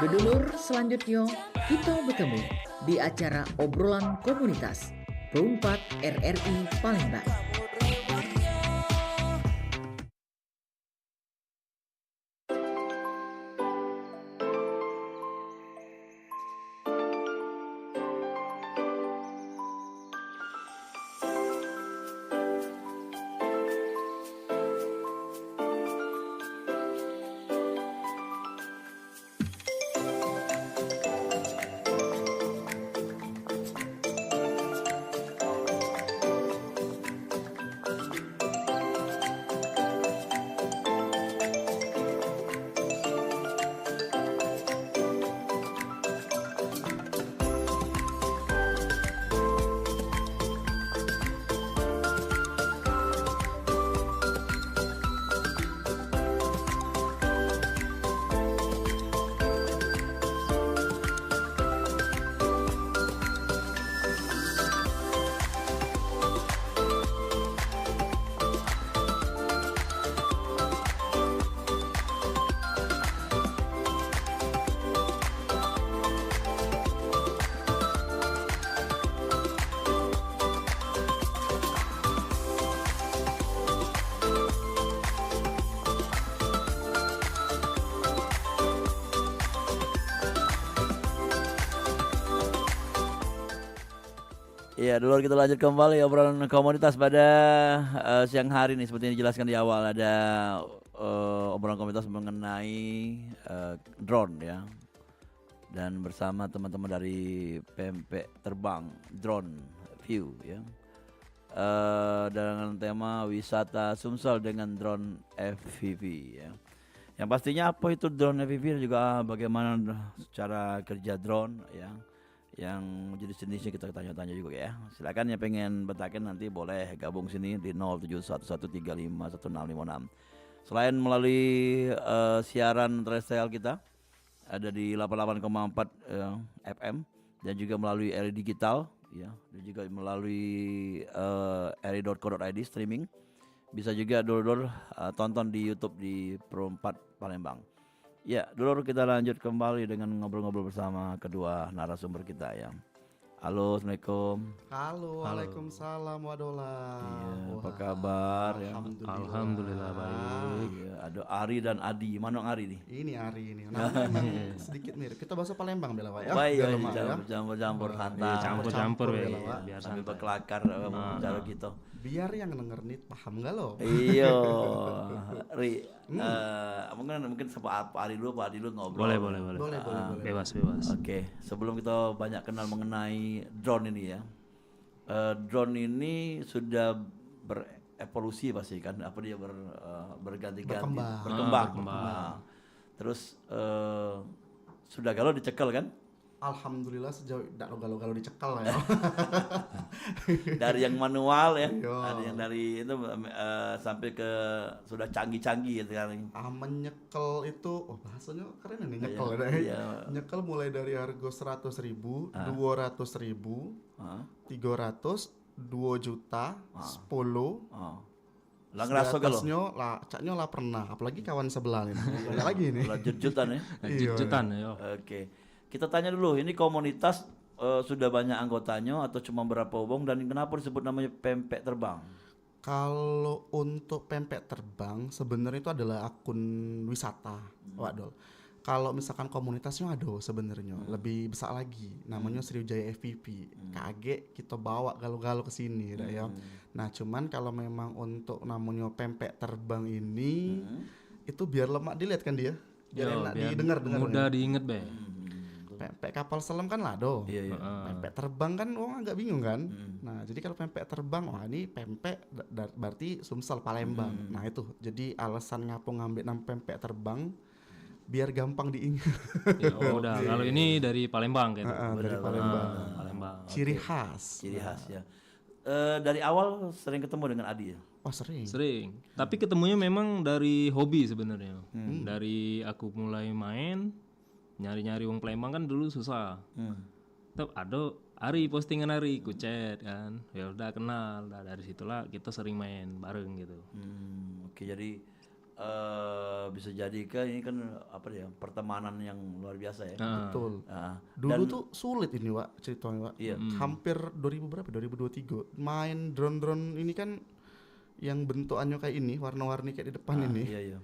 Dulur, selanjutnya kita bertemu di acara obrolan komunitas Perumpat RRI Palembang. Iya, dulu kita lanjut kembali obrolan komunitas pada siang hari nih. Seperti yang dijelaskan di awal, ada obrolan komunitas mengenai drone ya. Dan bersama teman-teman dari pempek terbang drone view ya. Dengan tema wisata Sumsel dengan drone FPV ya. Yang pastinya apa itu drone FPV dan juga bagaimana cara kerja drone ya. Yang jenis-jenisnya kita tanya-tanya juga ya. Silakan yang pengen betakin nanti boleh gabung sini di 0711351656. Selain melalui siaran terrestrial kita ada di 88,4 FM dan juga melalui RI digital ya, dan juga melalui ri.co.id streaming. Bisa juga dulur tonton di YouTube di Perumpat Palembang. Ya, dulur kita lanjut kembali dengan ngobrol-ngobrol bersama kedua narasumber kita ya. Halo, Assalamualaikum. Halo, waalaikumsalam wadola. Iya, apa kabar ya? Alhamdulillah baik. Iya, ada Ari dan Adi. Mana Ari nih? Ini Ari ini. Namanya memang sedikit mirip. Kita bahasa Palembang bela Pak ya. Baik, Biar lemah ya. campur santai. Campur-campur Campur, ya, Pak. biar Sambil santai. berkelakar bicara gitu. Biar yang denger nih paham gak lo? Iya, Ri. Mungkin sama Pak Ari dulu, ngobrol. Boleh. Boleh. Bebas. Oke, sebelum kita banyak kenal mengenai drone ini ya. Drone ini sudah berevolusi pasti kan, apa dia berganti-ganti, berkembang. Nah, terus sudah galau dicekal kan? Alhamdulillah sejauh tidak galau-galau dicekal lah ya. Dari yang manual ya, Iya. ada yang dari itu sampai ke sudah canggih-canggih gitu kan. Menyekel itu, bahasanya keren nih nyekel Iya, ya. iya. Nyekel mulai dari harga 100.000, 200.000, 300, 2 juta, 10. Oh. Lah ngerasa galau? Lah, caknya lah pernah, apalagi kawan sebelah ini. Ada lagi nih. Lah jut-jutan ya. Jutan ya. Oke. Kita tanya dulu, ini komunitas sudah banyak anggotanya atau cuma berapa obong dan kenapa disebut namanya pempek terbang? Kalau untuk pempek terbang sebenarnya itu adalah akun wisata, Wak Dol. Kalau misalkan komunitasnya ada sebenarnya lebih besar lagi, namanya Sriwijaya FPV. Kaget kita bawa galau-galau ke sini ya. Nah, cuman kalau memang untuk namanya pempek terbang ini itu biar lemak dilihat kan dia. Biar enak didengar Mudah diinget be. Pempek kapal selam kan lado. Iya. Pempek terbang kan orang agak bingung kan. Nah, jadi kalau pempek terbang, wah ini pempek berarti Sumsel Palembang. Nah, itu. Jadi alasan ngapo ngambil nama pempek terbang biar gampang diingat. Ya, udah. Kalau ini dari Palembang gitu. Dari Palembang. Palembang. Ciri khas. Ciri khas ya. Dari awal sering ketemu dengan Adi ya? Oh, sering. Sering. Tapi ketemunya memang dari hobi sebenarnya. Dari aku mulai main nyari-nyari wong Palembang kan dulu susah. Tuh ada Ari postingan Ari, ku chat kan. Ya udah kenal. Nah, dari situlah kita sering main bareng gitu. Oke, jadi bisa jadi ke ini kan apa ya, pertemanan yang luar biasa ya. Betul. Nah, Dulu tuh sulit ini Wak ceritanya Wak. Iya. Hampir 2000 berapa? 2023 main drone ini kan yang bentukannya kayak ini, warna-warni kayak di depan ini. Iya iya.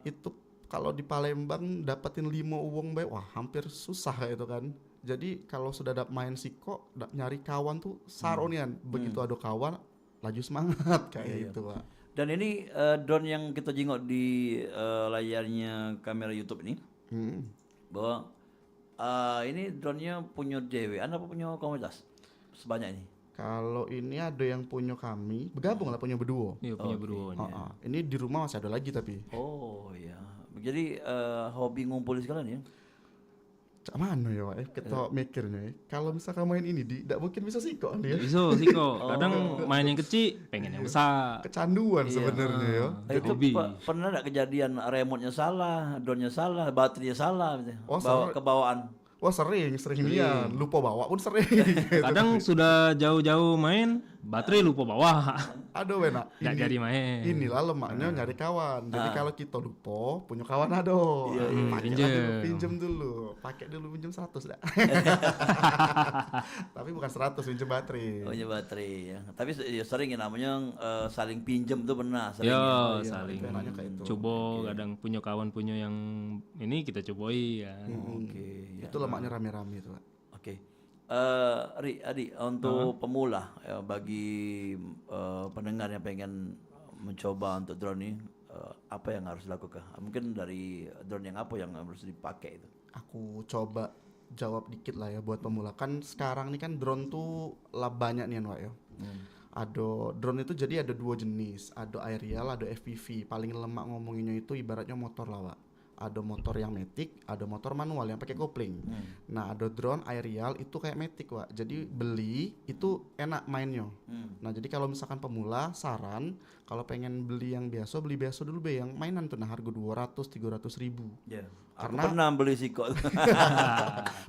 Itu kalau di Palembang dapetin 5 uang baik, wah hampir susah kayak itu kan. Jadi kalau sudah main siko, nyari kawan tuh saronian. Begitu ada kawan, laju semangat kayak itu Pak. Dan ini drone yang kita jengok di layarnya kamera YouTube ini, bahwa ini drone-nya punya dewean apa punya komunitas sebanyak ini? Kalau ini ada yang punya kami, bergabung lah punya berdua. Iya punya berdua. Ini di rumah masih ada lagi tapi. Oh iya. Jadi hobi ngumpul sekalian ya? Cak mana ya Pak? Kita mikirnya ya. Kalau misalkan main ini tidak mungkin bisa sih kok dia. Bisa sih kok. Kadang main yang kecil, pengen yang besar. Kecanduan sebenarnya ya. Itu Hobi. pernah nggak kejadian remote-nya salah, drone-nya salah, baterainya salah, gitu. Oh, Bawa kebawaan. Wah sering dia lupa bawa pun sering. Kadang sudah jauh-jauh main, baterai lupa bawa. Aduh enak. Nggak jadi main. Inilah lemaknya nyari kawan. Jadi kalau kita lupa punya kawan ado. Pinjam dulu. Pakai dulu pinjam 100 dah. Tapi bukan 100 pinjam baterai. Oh, baterai ya. Tapi ya sering ya namanya saling pinjam tuh pernah. Sering Yo, ya. saling itu enaknya kayak itu. coba. Kadang punya kawan punya yang ini kita coboi ya. Oke. Ya. Itu lemaknya rame-rame itu Pak. Oke. Adi, untuk pemula ya, bagi pendengar yang pengen mencoba untuk drone ini, apa yang harus dilakukan? Mungkin dari drone yang apa yang harus dipakai itu? Aku coba jawab dikit lah ya buat pemula. Kan sekarang nih kan drone tuh lah banyak nih Wak ya. Ada drone itu jadi ada 2 jenis, ada aerial, ada FPV. Paling lemak ngomonginnya itu ibaratnya motor lah Wak. Ada motor yang matic, ada motor manual yang pakai kopling. Nah, ada drone aerial itu kayak matic, Wak. Jadi beli itu enak mainnya. Nah, jadi kalau misalkan pemula, saran kalau pengen beli yang biasa, beli biasa dulu be yang mainan tuh nah harga 200-300 ribu. Ya. Karena- Aku pernah beli siko.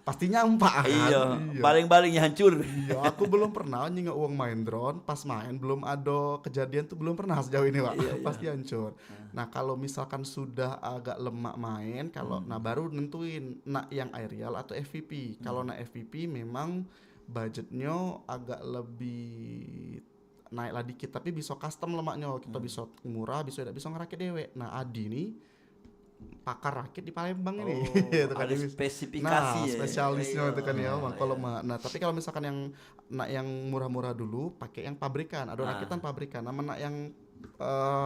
Pasti nyampak kan? Iya. Baling-balingnya hancur. Iya, aku belum pernah nyingok uang main drone. Pas main belum ada kejadian tuh belum pernah sejauh ini, Pak. Pasti hancur. Nah, kalau misalkan sudah agak lemak main, kalau nah baru nentuin nak yang aerial atau FPV. Kalau nak FPV memang budgetnya agak lebih naik lah dikit, tapi bisa custom lemaknya. Kita bisa murah, bisa tidak bisa ngerakit dewek. Nah, Adi nih pakar rakit di Palembang ini. Itu kan ada dia spesifikasi ya. spesialisnya itu kan ya Iya, Bang. Kalau nah tapi kalau misalkan yang murah-murah dulu pakai yang pabrikan, ada rakitan pabrikan. Nama nak yang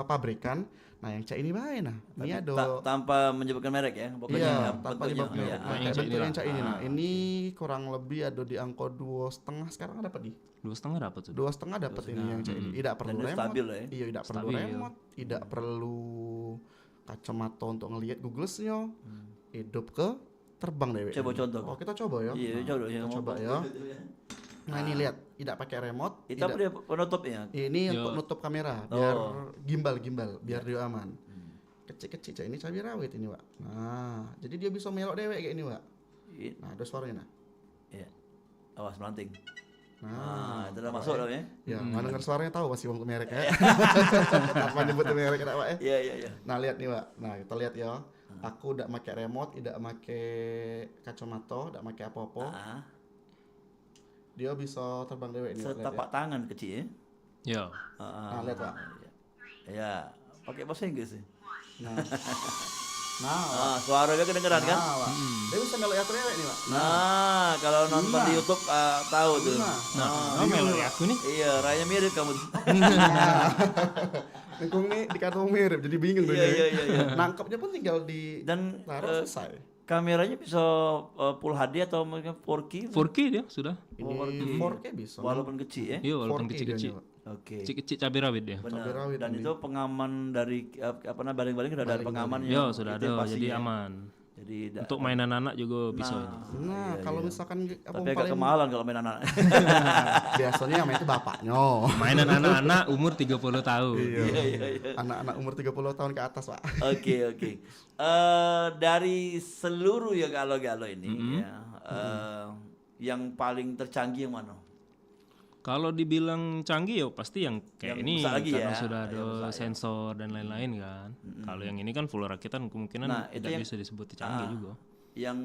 pabrikan, nah yang cak ini baik nah. Ini ada tanpa menyebutkan merek ya. Pokoknya iya, ya, tanpa bentuknya. nyebab merek. Iya. Nah, yang kayak cak bentuk ini yang lah. cak ini nah. Ini kurang lebih ada di angka 2,5 sekarang dapat di 2,5 dapat tuh. 2,5 dapat ini yang cak ini. Tidak perlu Dan remote. stabil lah ya. Iya, tidak perlu Stabil. remote, tidak perlu kacamata untuk ngelihat Google-nya. Hidup ke terbang deh. Coba contoh. Oh, kita coba ya. Iya, coba ya. Kita coba ya. Nah, ini lihat, tidak pakai remote. Itu apa dia penutupnya? Ini Yo. untuk nutup kamera, biar gimbal, biar dia aman. Kecil-kecil, Cak. Ini cabai rawit ini, Pak. Nah, jadi dia bisa melok dewek kayak ini, Pak. Nah, ada suaranya nah. Iya. Awas melanting. Nah, Itu udah masuk dong ya. ya, mana denger suaranya tahu pasti untuk merek ya. Tanpa nyebut merek ada, Pak ya. Iya, iya, iya. Nah, lihat nih, Pak. Nah, kita lihat ya. Aku udah pakai remote, tidak pakai kacamata, tidak pakai apa-apa. Dia bisa terbang dewek ini. Pak. Lihat ya. Setapak tangan kecil ya. Ya. Nah, lihat, Pak. Ya, pakai bahasa Inggris sih. Nah, Suaranya kedengeran kan? Pak. Dia bisa melok ya dewek nih, Pak. Nah, kalau nonton di YouTube tahu tuh. Nah, melo ya aku nih. Iya, raya mirip kamu. Lingkung nih di kartu mirip, jadi bingung tuh. Iya, iya, iya, iya. Nangkepnya pun tinggal di Dan taruh selesai. kameranya bisa Full HD atau mungkin 4K? 4K dia sudah. Ini 4K bisa. Walaupun kecil ya. Iya, walaupun 4K kecil-kecil. dia, Pak. Oke. Kecil-kecil cabai rawit dia. Benar. Cabai rawit Dan ini. itu pengaman dari apa namanya baling-baling sudah ada pengamannya. Ya, sudah Itu ada pasti jadi ya. aman. Jadi Untuk mainan anak juga bisa ini. Nah, kalau misalkan apa tapi agak kemahalan kalau main anak. biasanya yang main itu bapaknya. Mainan anak-anak umur 30 tahun. Anak-anak umur 30 tahun ke atas, Pak. Oke, oke. Dari seluruh ya galo-galo ini ya, yang paling tercanggih yang mana? Kalau dibilang canggih ya pasti yang kayak Yang ini besar lagi karena ya, sudah ada yang besar ya. sensor dan lain-lain kan. Kalau yang ini kan full rakitan kemungkinan Nah, itu tidak yang- bisa disebut canggih juga. Yang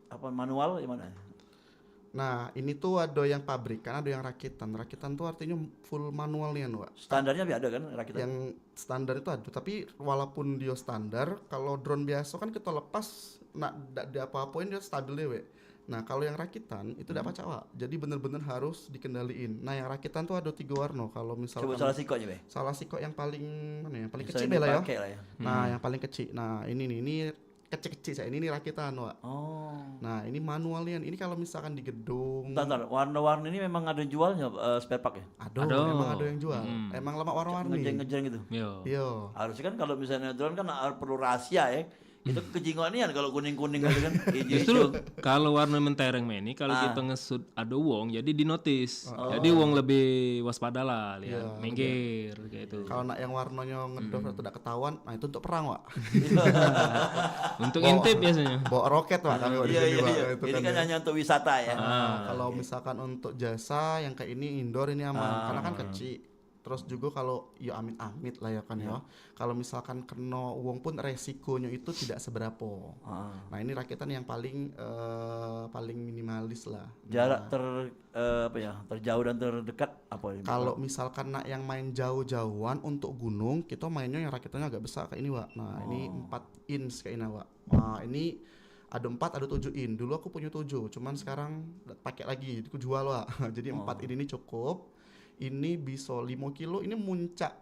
apa manual gimana? Nah, ini tuh ada yang pabrikan, ada yang rakitan. Rakitan tuh artinya full manual nih, Wak. Standarnya ada kan rakitan? Yang standar itu ada, tapi walaupun dia standar, kalau drone biasa kan kita lepas, ndak ada apa-apain dia stabil deh. Nah, kalau yang rakitan itu tidak pacak, Wak. Jadi bener-bener harus dikendaliin. Nah, yang rakitan tuh ada 3 warna. Kalau misalkan Coba salah sikotnya, Be. salah sikok yang paling mana ya? Paling Bisa kecil yang lah ya. dipakai lah ya. Nah, yang paling kecil. Nah, ini nih, ini kecil-kecil saya. Ini rakitan, Wak. Oh. Nah, ini manualnya. Ini kalau misalkan di gedung Bentar, warna-warni ini memang ada jualnya spare part ya? ada, Ada. emang ada yang jual. Emang lemak warna-warni. Ngejeng-ngejeng gitu. Yo. Iya. Harusnya kan kalau misalnya drone kan perlu rahasia ya. Itu kejingoanian kalau kuning-kuning gitu kan. Justru Hijau. kalau warna mentereng ini kalau kita ngesut ada wong jadi di notice. Jadi wong lebih waspada lah lihat, minggir kayak itu. Kalau nak yang warnanya ngedor atau tidak ketahuan, nah itu untuk perang, Wak. Untuk intip biasanya. Bawa roket, Wak, kami Wak, di Iya, sini, iya, Wak, iya. itu Ini kan kan ya. hanya untuk wisata ya. Nah, kalau misalkan untuk jasa yang kayak ini indoor ini aman karena kan kecil. Terus juga kalau ya amit-amit lah ya kan ya. Kalau misalkan kena uang pun resikonya itu tidak seberapa. Nah, ini rakitan yang paling paling minimalis lah. Jarak apa ya? Terjauh dan terdekat apa ini? Kalau misalkan nak yang main jauh-jauhan untuk gunung, kita mainnya yang rakitannya agak besar kayak ini, Wak. Nah, ini 4 inch kayak ini, Wak. Nah, ini ada 4, ada 7 in. Dulu aku punya 7, cuman sekarang pakai lagi, aku jual, Wak. Jadi 4 in ini cukup. Ini bisa 5 kilo, ini muncak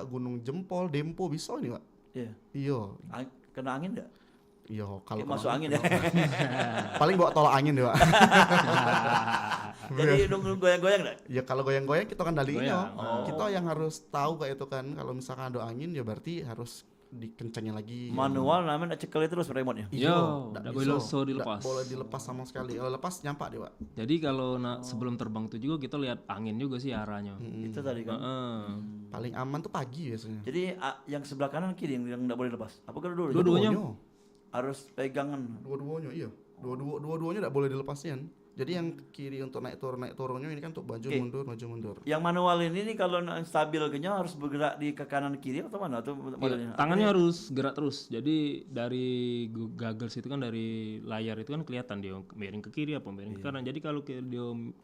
gunung Jempol, Dempo bisa ini, Wak. Iya. Iya. Kena angin enggak? Iya, kalau Kayak masuk angin ya. paling bawa tolak angin deh, Wak. Jadi goyang-goyang enggak? Ya kalau goyang-goyang kita kan daliinnya. Goyang. Kita yang harus tahu kayak itu kan. Kalau misalkan ada angin ya berarti harus dikencangin lagi. Manual namanya cekel terus remote-nya. Yo, ndak ndak bisa. boleh langsung Ndak dilepas. boleh dilepas sama sekali. Kalau lepas nyampak deh, Pak. Jadi kalau sebelum terbang tuh juga kita lihat angin juga sih arahnya. Itu tadi kan. Heeh. Paling aman tuh pagi biasanya. Jadi yang sebelah kanan kiri yang enggak boleh lepas. Apa kedua-dua? Dua-duanya. Harus pegangan. Dua-duanya iya. Dua-duanya enggak boleh dilepasin. Jadi yang kiri untuk naik turunnya ini kan untuk maju mundur. Yang manual ini nih kalau stabil kayaknya harus bergerak di ke kanan kiri atau mana atau modelnya? Tangannya harus gerak terus. Jadi dari goggles itu kan dari layar itu kan kelihatan dia miring ke kiri apa miring ke kanan. Jadi kalau dia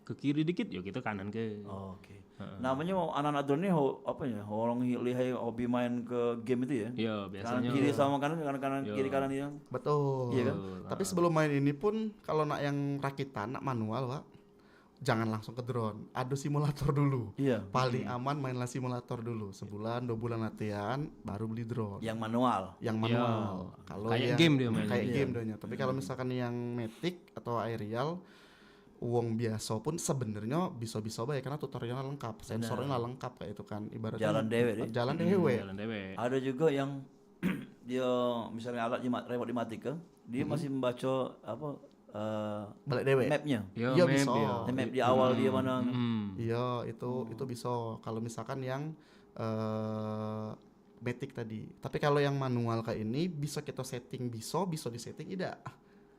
ke kiri dikit ya kita kanan ke. Oh, oke. Namanya anak-anak drone ini apa ya? Orang lihai hobi main ke game itu ya? Iya, Kanan biasanya. kiri sama kanan kiri kanan itu. Betul. Iya kan? Tapi sebelum main ini pun kalau nak yang rakitan, nak manual, Pak, jangan langsung ke drone. Ada simulator dulu. Iya. Paling aman mainlah simulator dulu. Sebulan, 2 bulan latihan, baru beli drone. Yang manual. Yang manual. Kalau Kayak yang game dia mainnya. kayak game dia. Tapi kalau misalkan yang Matic atau aerial uang biasa pun sebenarnya bisa-bisa baik karena tutorialnya lengkap, sensornya lengkap kayak itu kan ibaratnya Jalan dewe deh. jalan dewe. Jalan dewe. Ada juga yang dia misalnya alat remote dimatikan, dia masih membaca apa Balik dewe. mapnya. Yo, Iya, map bisa. dia. Map di awal dia mana. Iya, itu bisa kalau misalkan yang Matic tadi. Tapi kalau yang manual kayak ini bisa kita setting bisa disetting tidak.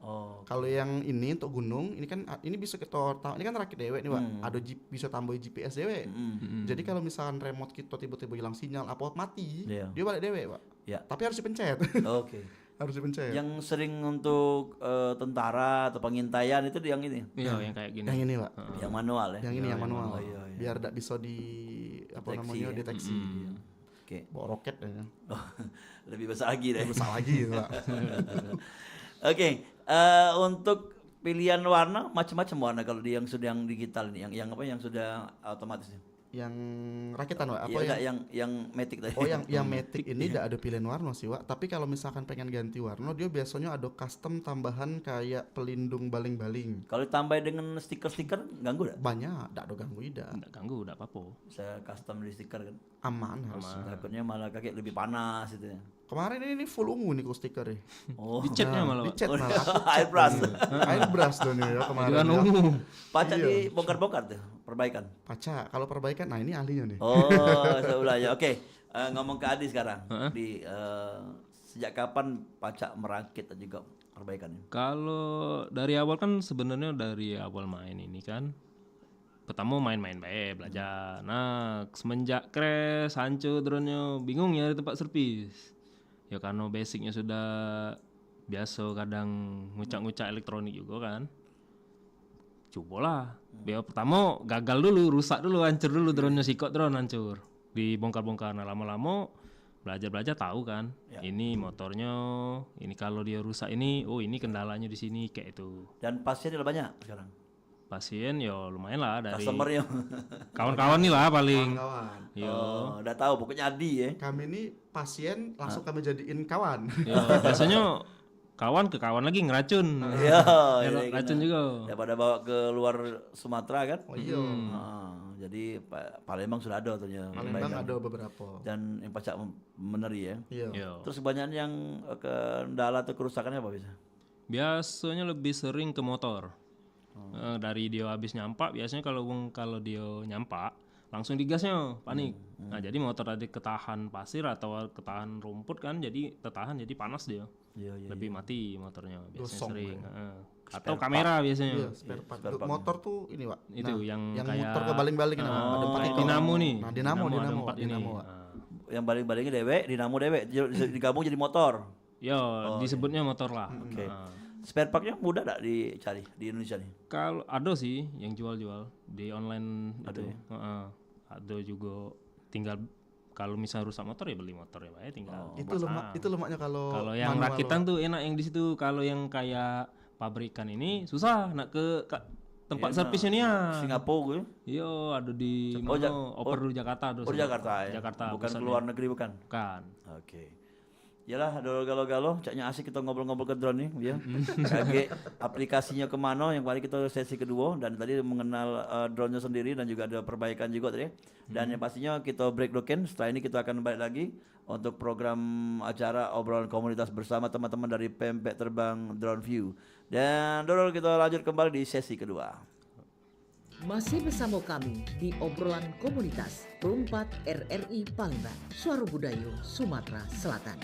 Oh. Kalau yang ini untuk gunung, ini kan ini bisa kita ini kan rakit dewek nih, Pak. Ada bisa tambah GPS dewek. Jadi kalau misalkan remote kita tiba-tiba hilang sinyal apa mati, Iya. dia balik dewek, Pak. Ya. Tapi harus dipencet. Oke. Harus dipencet. Yang sering untuk tentara atau pengintaian itu yang ini. Iya, yang kayak gini. Yang ini, Pak. Yang manual ya. Yang ini yang manual. Oh, iya, iya. Biar tidak bisa di apa Deteksi namanya ya. deteksi. Oke. Bawa roket ya. Oh, lebih besar lagi deh. Besar lagi, Pak. Oke, untuk pilihan warna macam-macam warna kalau di yang sudah yang digital ini, yang apa yang sudah otomatis ini. Yang rakitan, Pak. Apa Iya, yang enggak, yang Matic tadi. Oh, yang Matic ini tidak ada pilihan warna sih, Wak. Tapi kalau misalkan pengen ganti warna, dia biasanya ada custom tambahan kayak pelindung baling-baling. Kalau ditambah dengan stiker-stiker ganggu enggak? Banyak, tidak ada ganggu tidak. Enggak ganggu, enggak apa-apa. Bisa custom di stiker kan. Aman harus. Takutnya malah kaki lebih panas gitu ya. Kemarin ini full ungu nih kok stikernya. Oh, Dicatnya malah. Dicat Oh, malah. airbrush. Airbrush dong ya kemarin. Jangan Ya. ungu. Pacak dibongkar-bongkar tuh, perbaikan. Paca, kalau perbaikan, nah ini ahlinya nih. Oh, sebelahnya. Oke, ngomong ke Adi sekarang. Di sejak kapan Pacak merakit dan juga perbaikannya? Kalau dari awal kan sebenarnya dari awal main ini kan pertama main-main bae belajar. Nah semenjak crash hancur drone-nya bingung nyari tempat servis. Ya karena basicnya sudah biasa kadang ngucak-ngucak elektronik juga kan. Cobalah. Biar pertama gagal dulu, rusak dulu, hancur dulu drone-nya, sikot drone hancur. Dibongkar-bongkar. Nah lama-lama belajar tahu kan. Ini motornya, ini kalau dia rusak ini, oh ini kendalanya di sini kayak itu. Dan pasien udah banyak sekarang. Pasien ya lumayan lah dari Customernya. kawan-kawan nih lah paling. Kawan. Yo. Oh, udah tahu pokoknya Adi ya. Kami ini pasien langsung kami jadiin kawan. Yo, biasanya kawan ke kawan lagi ngeracun. Iya, Ya, jadi racun kena. juga. Daripada bawa ke luar Sumatera kan. Oh iya. Jadi Palembang sudah ada ternyata. Palembang ada beberapa. Dan yang pacak meneri ya. Iya. Yo. Terus kebanyakan yang kendala atau kerusakannya apa bisa? Biasanya lebih sering ke motor. Dari dia habis nyampak, biasanya kalau dia nyampak langsung digasnya panik. Nah jadi motor tadi ketahan pasir atau ketahan rumput kan, jadi tertahan jadi panas dia. Iya, Lebih mati motornya biasanya Gosong, sering. Atau kamera biasanya. Iya, spare part. Motor tuh ini, Pak. Itu yang yang kayak muter kebaling-balik ada empat kayak ekor. dinamo nih. Nah, dinamo, ada dinamo, empat ini. dinamo, Pak. Yang baling-balingnya dewek, dinamo dewek, digabung jadi motor. Yo, disebutnya motor lah. Oke. Nah, Spare partnya mudah tak dicari di Indonesia nih? kalau ada sih yang jual-jual di online Ada itu. Ada juga tinggal kalau misalnya rusak motor ya beli motor ya Pak ya tinggal. Itu lemaknya kalau Kalau yang manual, rakitan tuh enak yang di situ. Kalau yang kayak pabrikan ini susah nak ke tempat servisnya nih ya. Singapura gue. Iya, ada di Oh, mana? Oper di Jakarta ada. Oh, sih. Jakarta ya. Jakarta. Bukan pusatnya. keluar negeri bukan. Bukan. Oke. Yalah, galau-galau, caknya asik kita ngobrol-ngobrol ke drone nih, ya. Kaget aplikasinya kemana, yang paling kita sesi kedua dan tadi mengenal drone-nya sendiri dan juga ada perbaikan juga tadi. Dan yang pastinya kita break dulu. Setelah ini kita akan balik lagi untuk program acara obrolan komunitas bersama teman-teman dari Pempek Terbang Drone View. Dan dulu kita lanjut kembali di sesi kedua. Masih bersama kami di obrolan komunitas Perumpat RRI Palembang, Suara Budaya Sumatera Selatan.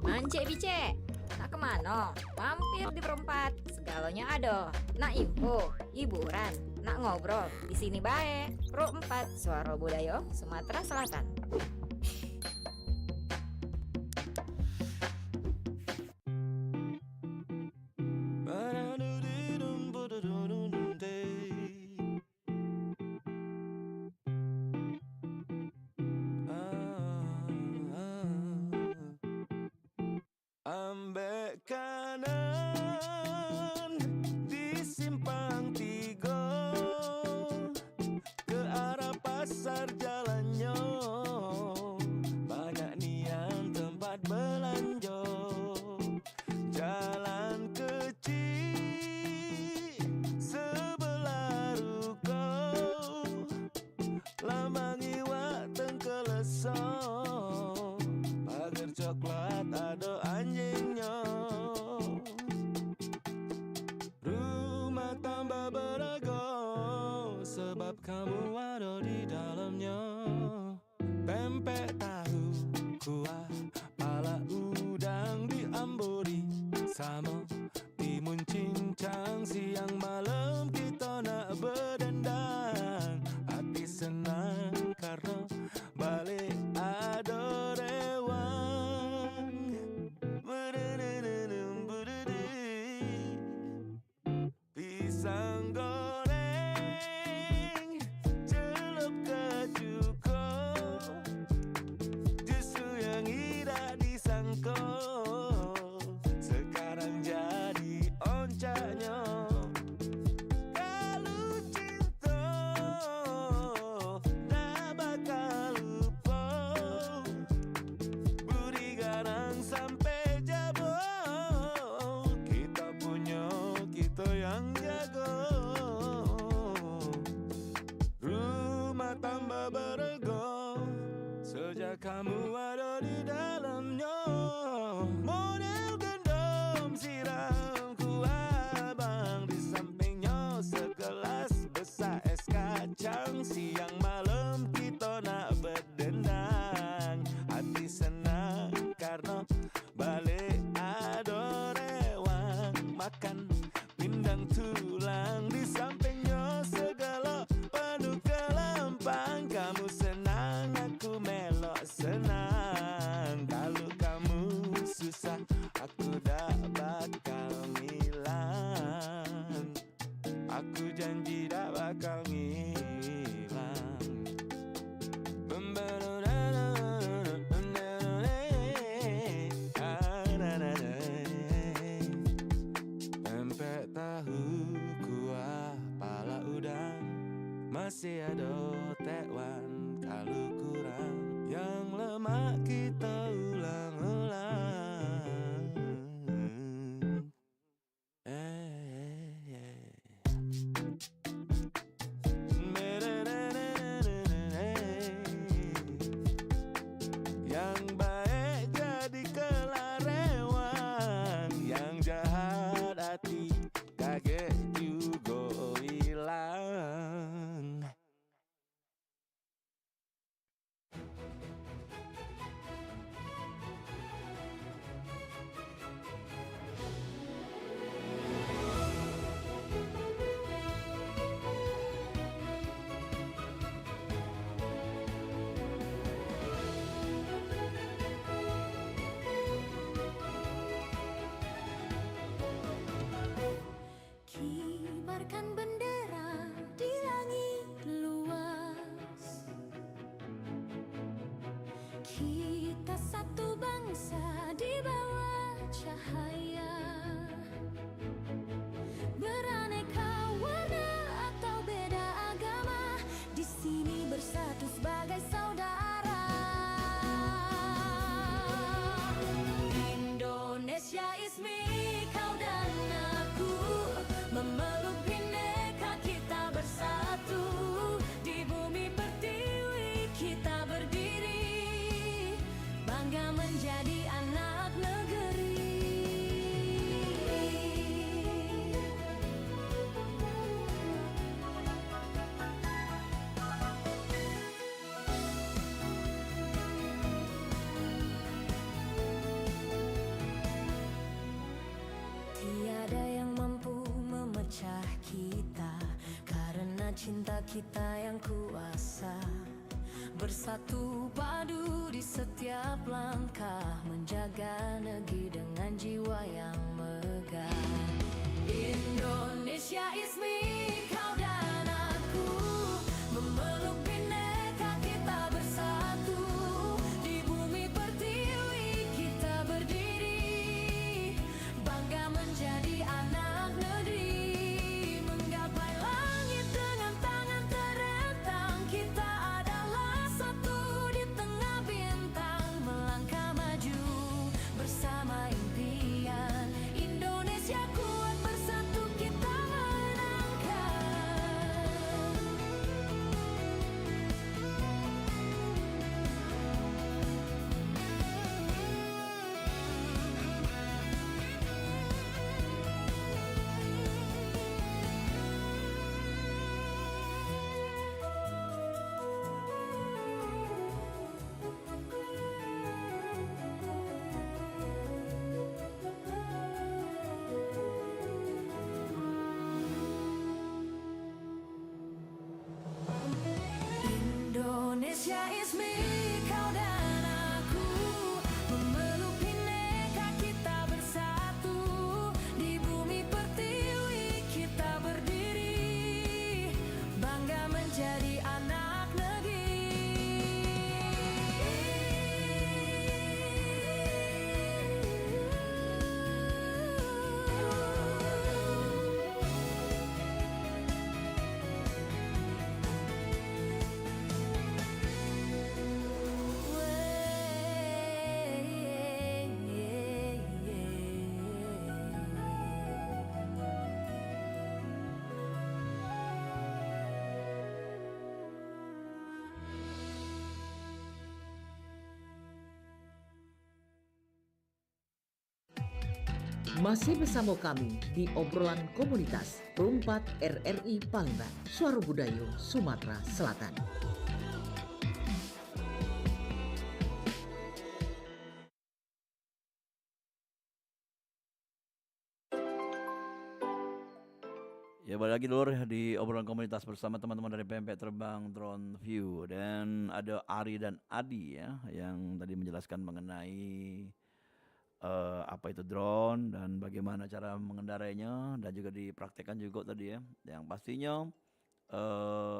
Mancek bicek, nak kemana? Mampir di Perumpat, segalanya ada. Nak info, hiburan, nak ngobrol, di sini bae. Perumpat, Suara Budaya Sumatera Selatan. Ambek kanan di simpang tiga ke arah pasar jalannya banyak nian tempat belanja jalan kecil sebelah ruko lambangi wak tengkelesong pagar coklat ada anjingnya rumah tambah beragam sebab kamu ada di dalamnya pempek tahu kuah pala udang diamburi sama timun cincang siang malam kita nak berdendang hati senang karena balik ada rewang pisang goreng celup kecuko justru yang tidak disangka sekarang jadi oncaknya kalau cinta tak bakal lupa budi garang sampai jabol kita punya kita yang jago rumah tambah berego sejak kamu ada di dalamnya model gendam siram kuah bang di sampingnya segelas besar es kacang siang malam kita nak berdendang Aku janji tak bakal ngilang. Pempek tahu kuah pala udang, masih ada tekwan kalau kurang. Yang lemak kita ulang-ulang. Yang baik jadi kelarewang, yang jahat hati kaget juga hilang. Kibarkan bendera di langit luas. Kita satu bangsa di bawah cahaya. Beraneka warna atau beda agama, di sini bersatu sebagai saudara. Indonesia is me, kau dan aku, memeluk bineka kita bersatu. Di bumi pertiwi kita berdiri, bangga menjadi anak negeri. Tiada yang mampu memecah kita, karena cinta kita yang kuasa. Bersatu padu di setiap langkah, menjaga negeri dengan jiwa yang megah. Indonesia is me, kau dan aku, memeluk bineka kita bersatu. Di bumi pertiwi kita berdiri, bangga menjadi anak negeri. Menggapai langit dengan tangan terentang, kita adalah satu di tengah bintang. Melangkah maju bersama impian, Indonesia kuat bersatu kita menangkan. Indonesia is me, kau dan aku, memeluk bineka kita bersatu. Di bumi pertiwi kita berdiri, bangga menjadi anak negeri. Masih bersama kami di obrolan komunitas Perumpat RRI Palembang, Suara Budaya Sumatera Selatan. Ya, balik lagi dulu di obrolan komunitas bersama teman-teman dari Pempek Terbang Drone View, dan ada Ari dan Adi ya yang tadi menjelaskan mengenai apa itu drone dan bagaimana cara mengendarainya dan juga dipraktekkan juga tadi ya. Yang pastinya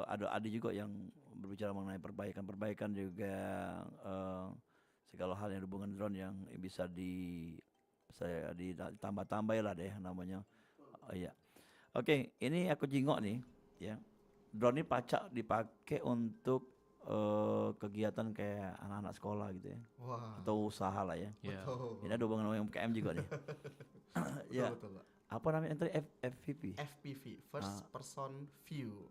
ada Adi juga yang berbicara mengenai perbaikan-perbaikan juga segala hal yang hubungan drone yang bisa saya ditambah-tambah lah deh namanya. Iya. Oke, ini aku jingok nih ya. Drone ini dipakai untuk kegiatan kayak anak-anak sekolah gitu ya. Wah. Atau usaha lah ya. Ya. Betul. Ini ada hubungan sama UMKM juga nih. Ya. Betul, Pak. Apa namanya itu FPV? FPV, first person view.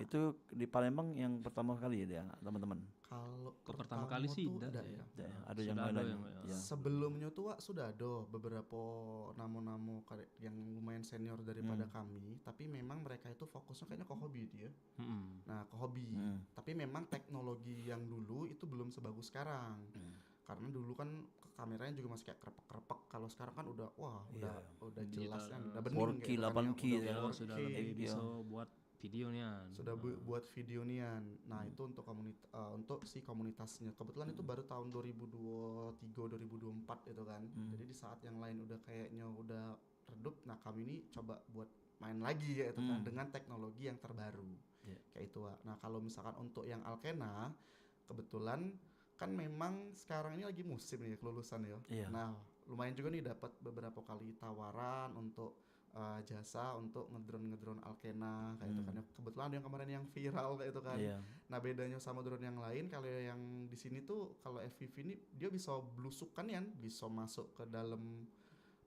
Itu di Palembang yang pertama kali ya teman-teman. Kalau Pertama kali sih tuh ada ya. Ya, ada Sudah yang ada lain. yang- Ya. Sebelumnya tuh Wak, sudah ada beberapa namo-namo yang lumayan senior daripada kami, tapi memang mereka itu fokusnya kayaknya ke hobi dia. Mm-mm. Nah, ke hobi. Tapi memang teknologi yang dulu itu belum sebagus sekarang. Karena dulu kan kameranya juga masih kayak krepek-krepek. Kalau sekarang kan udah udah jelas kan, udah bening 4K, kayak gitu kan 8K ya, ya. udah Sudah 4K. lebih bisa buat videonya. Sudah buat video nian. Nah, itu untuk untuk si komunitasnya. Kebetulan itu baru tahun 2023 2024 itu kan. Jadi di saat yang lain udah kayaknya udah redup, nah kami ini coba buat main lagi ya itu kan dengan teknologi yang terbaru. Kayak itu, Wak. Nah, kalau misalkan untuk yang Alkena kebetulan kan memang sekarang ini lagi musim nih kelulusan ya. Iya. Nah, lumayan juga nih dapat beberapa kali tawaran untuk jasa untuk ngedrone Alkena kayak itu kan ya. Kebetulan ada yang kemarin yang viral kayak itu kan. Iya. Nah, bedanya sama drone yang lain, kalau yang di sini tuh kalau FPV ini dia bisa blusukan ya, bisa masuk ke dalam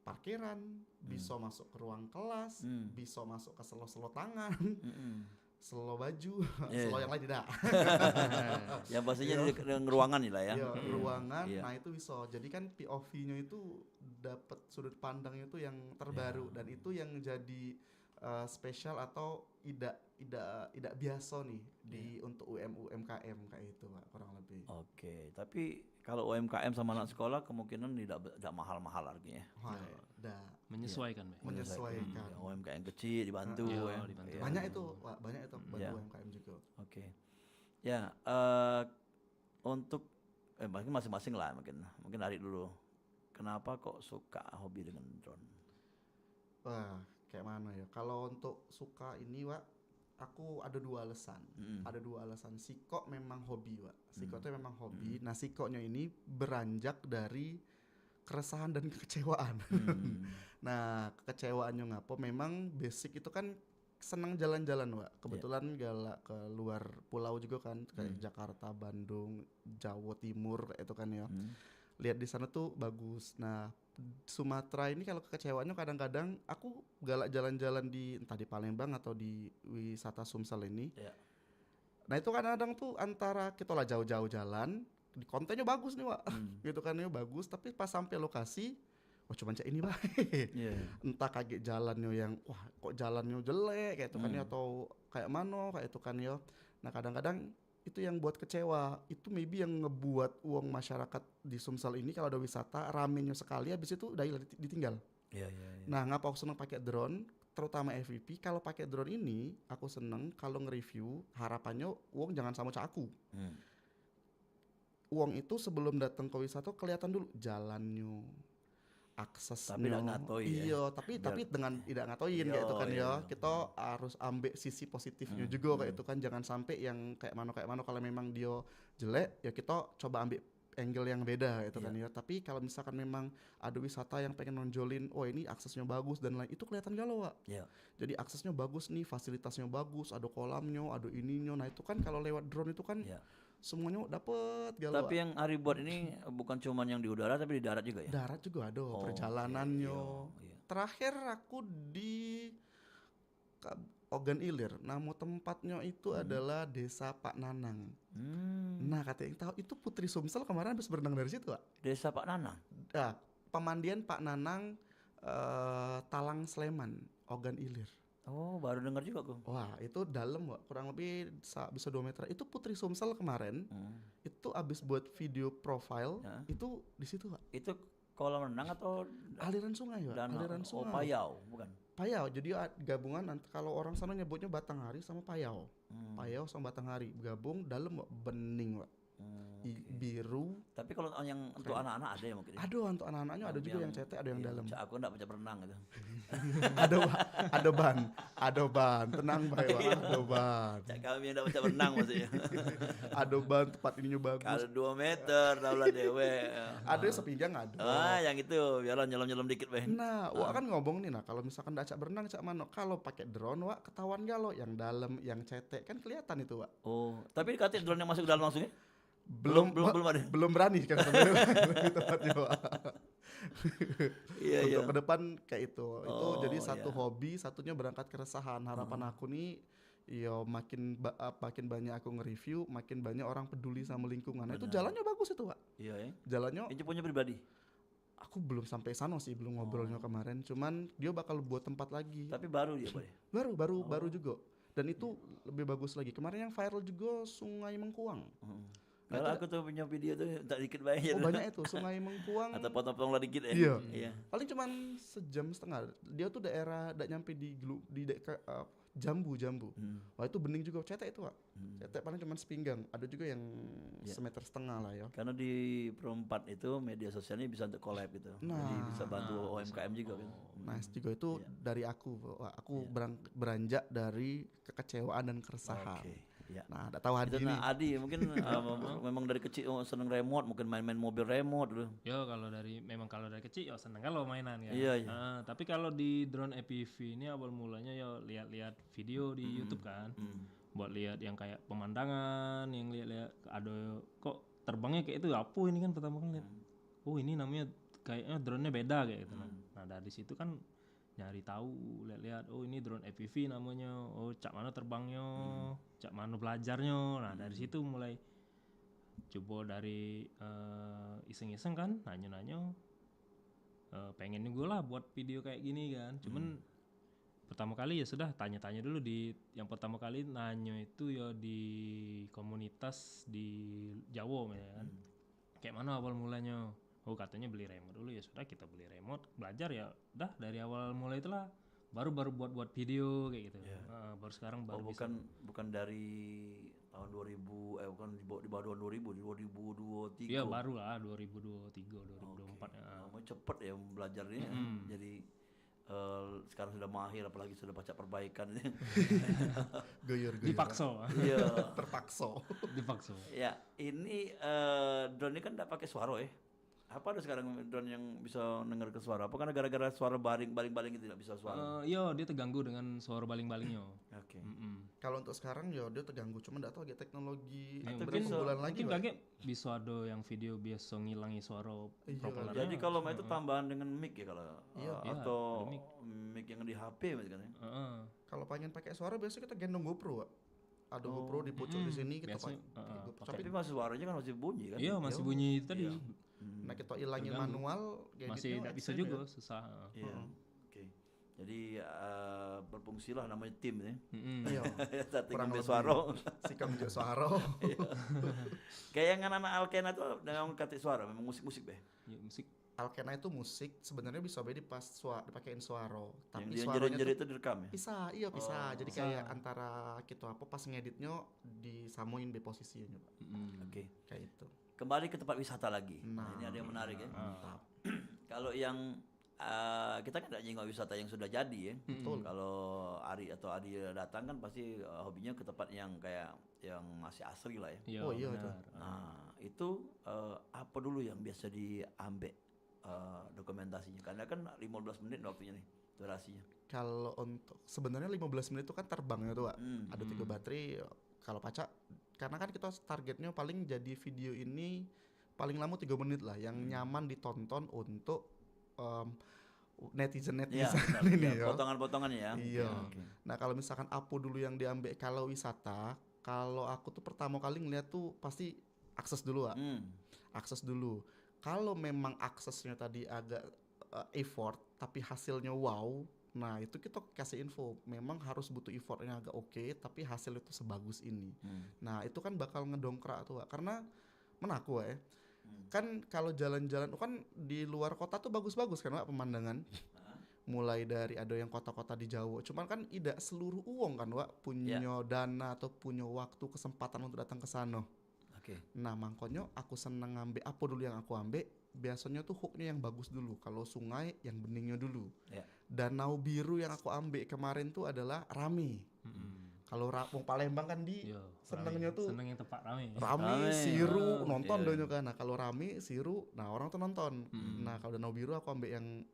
parkiran, bisa masuk ke ruang kelas, bisa masuk ke selo-selo tangan, selo baju, Iya. selo yang lain tidak. Yang pastinya di ruangan nih lah ya. Ya, ruangan. Iya. Nah, itu bisa. Jadi kan POV-nya itu dapat sudut pandangnya itu yang terbaru dan itu yang jadi spesial atau tidak biasa nih di untuk UMKM kayak itu, Pak, kurang lebih. Oke, tapi kalau UMKM sama anak sekolah kemungkinan tidak mahal-mahal harganya. Wah, udah Menyesuaikan, Mbak. menyesuaikan. Yang UMKM kecil dibantu Iya, ya. dibantu. Iya. Banyak itu, Pak, banyak itu bantu Iya. UMKM juga. Oke. Ya, untuk mungkin masing-masing lah mungkin dari dulu. Kenapa kok suka hobi dengan drone? Wah, kayak mana ya? Kalau untuk suka ini, Wak, aku ada dua alasan. Ada dua alasan. Siko memang hobi, Wak. Siko itu memang hobi. Nah, sikonya ini beranjak dari keresahan dan kekecewaan. Nah, kekecewaannya ngapa? Memang basic itu kan senang jalan-jalan, Wak. Kebetulan galak ke luar pulau juga kan, kayak Jakarta, Bandung, Jawa Timur kayak itu kan ya. Lihat di sana tuh bagus. Nah, Sumatera ini kalau kekecewaannya kadang-kadang aku galak jalan-jalan di entah di Palembang atau di wisata Sumsel ini. Ya. Nah, itu kadang-kadang tuh antara kita lah jauh-jauh jalan, di kontennya bagus nih, Wak. Gitu kan ya, bagus, tapi pas sampai lokasi wah cuma cek ini baik. Iya. Entah kaget jalannya yang wah kok jalannya jelek kayak itu kan ya, atau kayak mano kayak itu kan ya. Nah, kadang-kadang itu yang buat kecewa. Itu maybe yang ngebuat uang masyarakat di Sumsel ini kalau ada wisata ramenya sekali habis itu udah ditinggal. Iya. Nah, ngapa aku seneng pakai drone, terutama FPV? Kalau pakai drone ini, aku seneng kalau nge-review harapannya uang jangan sama cak aku. Uang itu sebelum datang ke wisata kelihatan dulu jalannya, aksesnya. Tapi nggak ngatoi ya. Iya, tapi dengan tidak ngatoin kayak itu kan ya. Kita harus ambil sisi positifnya juga kayak itu kan, jangan sampai yang kayak mana kalau memang dia jelek ya kita coba ambil angle yang beda gitu kan ya. Tapi kalau misalkan memang ada wisata yang pengen nonjolin, oh ini aksesnya bagus dan lain, itu kelihatan galau, Wak. Iya. Jadi aksesnya bagus nih, fasilitasnya bagus, ada kolamnya, ada ininya. Nah, itu kan kalau lewat drone itu kan Iya. semuanya dapet galau. Tapi yang Ari buat ini bukan cuma yang di udara tapi di darat juga ya. Darat juga ada Oh, perjalanannya. iya. Terakhir aku di Ogan Ilir. Nama tempatnya itu adalah Desa Pak Nanang. Nah, kata yang tahu itu Putri Sumsel kemarin habis berenang dari situ, Pak. Desa Pak Nanang. Nah, pemandian Pak Nanang Talang Sleman, Ogan Ilir. Oh, baru dengar juga aku. Wah, itu dalam, Wak. Kurang lebih bisa 2 meter. Itu Putri Sumsel kemarin. Itu abis buat video profile, Ya. itu di situ, Pak. Itu kolam renang atau Aliran sungai, Pak. danau? Aliran Oh, sungai. Payau, bukan. Payau, jadi gabungan kalau orang sana nyebutnya Batanghari sama Payau. Payau sama Batanghari gabung dalam, Wak, bening, Wak. biru. Tapi kalau yang untuk anak-anak ada ya mungkin. Ya? Aduh, untuk anak-anaknya ada juga yang cetek, ada yang dalam. Aku enggak baca berenang gitu. Ada ban, tenang Bay, Wak. Ada ban. Cak kami yang enggak baca berenang maksudnya. Ada ban, tempat ininya bagus. Kalau 2 meter daulah dewe. Ada sepinggang ada. Yang itu biarlah nyelam-nyelam dikit, Bang. Nah, Wak kan ngomong nih, nah kalau misalkan ndak cak berenang cak mano, kalau pakai drone Wak ketahuan gak lo yang dalam, yang cetek kan kelihatan itu Wak. Oh, tapi dikatain drone yang masuk ke dalam langsungnya? Belum ada. Belum berani kan sebenarnya di tempatnya Wak. Iya, Untuk ke depan kayak itu. Itu Oh, jadi satu iya. hobi, satunya berangkat keresahan. Harapan aku nih yo makin banyak aku nge-review, makin banyak orang peduli sama lingkungan. Nah, itu jalannya bagus itu, Wak. Iya ya. Jalannya Ini punya pribadi. aku belum sampai sana sih, belum ngobrolnya kemarin. Cuman dia bakal buat tempat lagi. Tapi baru dia, Pak. Baru juga. Dan itu lebih bagus lagi. Kemarin yang viral juga Sungai Mengkuang. Kalau aku tuh punya video tuh tak dikit banyak. Oh, banyak itu Sungai Mengkuang. Atau potong-potong lah dikit ya. Iya. Iya. Paling cuman sejam setengah. Dia tuh daerah ndak nyampe di Jambu. Wah, itu bening juga, cetek itu, Pak. Cetek paling cuman sepinggang. Ada juga yang semeter setengah lah ya. Karena di Perempat itu media sosialnya bisa untuk collab gitu. Jadi bisa bantu UMKM juga kan. Nice juga itu dari aku. Wah, aku beranjak dari kekecewaan dan keresahan. Oke. Ya. Nah, ndak tahu Hadi Itu ini. nah Adi mungkin memang dari kecil seneng remote, mungkin main-main mobil remote dulu. Yo kalau dari kecil yo seneng kalau mainan kan. Iya, iya. Tapi kalau di drone FPV ini awal mulanya yo lihat-lihat video di YouTube kan. Buat lihat yang kayak pemandangan, yang lihat-lihat ada kok terbangnya kayak itu apa ini kan pertama kali lihat. Oh, ini namanya kayaknya drone-nya beda kayak gitu. Nah, dari situ kan nyari tahu, lihat-lihat, oh ini drone FPV namanya, oh cak mana terbangnya, cak mana belajarnya. Nah, dari situ mulai coba dari iseng-iseng kan, nanya-nanya, pengen juga lah buat video kayak gini kan. Cuman pertama kali ya sudah tanya-tanya dulu yang pertama kali nanya itu ya di komunitas di Jawa ya kan. Kayak mana awal mulanya? Oh, katanya beli remote dulu, ya sudah kita beli remote, belajar ya udah dari awal mulai itulah baru buat video kayak gitu. Baru sekarang baru bisa. bukan dari tahun 2000 bukan di bawah tahun 2000 di 2023. Iya, baru lah 2023 2024 ya. Mau cepet ya belajarnya. Jadi sekarang sudah mahir, apalagi sudah baca perbaikan. Goyor. Dipaksa. Iya. Terpaksa. Dipaksa. Ya, ini drone ini kan tidak pakai suara ya. Apa ada sekarang drone yang bisa dengar ke suara? Apa karena gara-gara suara baling-baling itu tidak bisa suara? Iya, dia terganggu dengan suara baling-balingnya. Oke. Kalau untuk sekarang ya dia terganggu, cuma nggak tahu lagi teknologi Ya, berapa bulan lagi, mungkin Pak. kaget bisa ada yang video biasa ngilangi suara propellernya. Jadi kalau itu tambahan dengan mic ya kalau atau ada mic yang di HP gitu kan ya. Kalau pengen pakai suara biasanya kita gendong GoPro, Pak. Ada GoPro di pucuk di sini kita biasa, pakai GoPro. Tapi masih suaranya kan masih bunyi kan? Iya, masih bunyi tadi. Nah, kita ilangin manual Masih tidak bisa juga, susah. Iya. Oke. Jadi berfungsilah namanya tim ya. Iya. Satu Kurang ngambil lebih. suara. Sikam juga suara. Kayak yang anak-anak Alkena itu dengan katik suara, memang musik-musik be. Ya, musik. Alkena itu musik sebenarnya bisa beda dipakein suara, Yang tapi dia suaranya jerit-jerit tuh itu direkam ya. bisa. Jadi kayak antara kita apa pas ngeditnya disamuin be posisinya, Pak. Oke. Kayak itu. Kembali ke tempat wisata lagi. Nah, ini ada yang menarik ya. Kalau yang kita kan tidak nyinggung wisata yang sudah jadi ya. Kalau Ari atau Adi datang kan pasti hobinya ke tempat yang kayak yang masih asri lah ya. Iya, Oh, iya, benar. Nah, itu apa dulu yang biasa diambil dokumentasinya? Karena kan 15 menit waktunya nih durasinya. Kalau untuk sebenarnya 15 menit itu kan terbangnya tuh, Pak. Ada 3 baterai. Kalau pacak karena kan kita targetnya paling jadi video ini paling lama 3 menit lah yang nyaman ditonton untuk netizen Iya, ini ya, ya. potongan-potongannya ya. Iya. Oke. Nah, kalau misalkan apa dulu yang diambil kalau wisata, kalau aku tuh pertama kali ngeliat tuh pasti akses dulu, Pak. Akses dulu. Kalau memang aksesnya tadi agak effort tapi hasilnya wow, nah itu kita kasih info. Memang harus butuh effortnya agak oke, tapi hasil itu sebagus ini. Nah, itu kan bakal ngedongkrak tuh, Pak. Karena menaku ya. Kan kalau jalan-jalan kan di luar kota tuh bagus-bagus kan, Pak, pemandangan. Mulai dari ada yang kota-kota di Jawa. Cuman kan tidak seluruh uang kan, Pak, punya dana atau punya waktu kesempatan untuk datang ke sana. Oke. Oke. Nah makanya aku seneng ngambil apa dulu yang aku ambil. Biasanya tuh hooknya yang bagus dulu. Kalau sungai yang beningnya dulu. Ya. Danau biru yang aku ambil kemarin tuh adalah rame. Kalau wong Palembang kan di Yo, senengnya tuh seneng yang tepat rame. rame, Rame. siru, nonton Iya. doanya kan. Nah kalau rame, siru, nah orang tuh nonton. Nah kalau danau biru aku ambil yang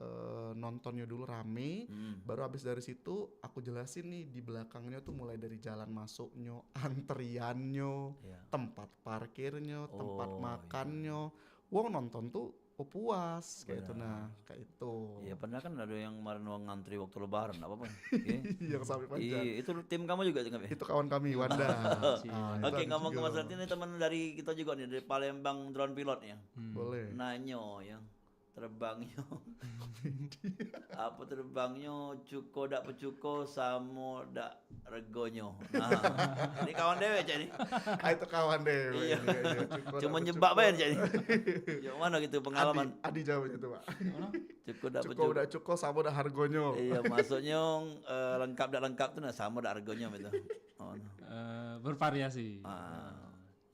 nontonnya dulu rame. Baru habis dari situ aku jelasin nih di belakangnya tuh mulai dari jalan masuknya, antriannya, Iya. tempat parkirnya, tempat Oh, makannya. Wong nonton tuh puas kayak itu. Nah kayak itu. Iya pernah kan ada yang kemarin mau ngantri waktu lebaran apa-apa. Iya. Yang sampai panjang. Iya, itu tim kamu juga Kang? Itu kawan kami Wanda. Ah, itu Oke, ada ngomong ke juga. Mas Rati ini teman dari kita juga nih dari Palembang drone pilotnya. Boleh. Nanyo yang terbangnya apa terbangnya cuko dak pecuko samo dak regonyo. Nah, ini kawan dewe cak nih. Ah, itu kawan deh. Iya. Cukup Cuma dapet nyebak cukup. bayar cak nih. Ya mana gitu pengalaman. Adi jawabnya tuh Pak. Cuko dak Cukup pecuko. udah cukup sama udah hargonyo. Iya, maksudnya lengkap dak lengkap tuh nah sama dak regonyo gitu. Oh, no. Bervariasi.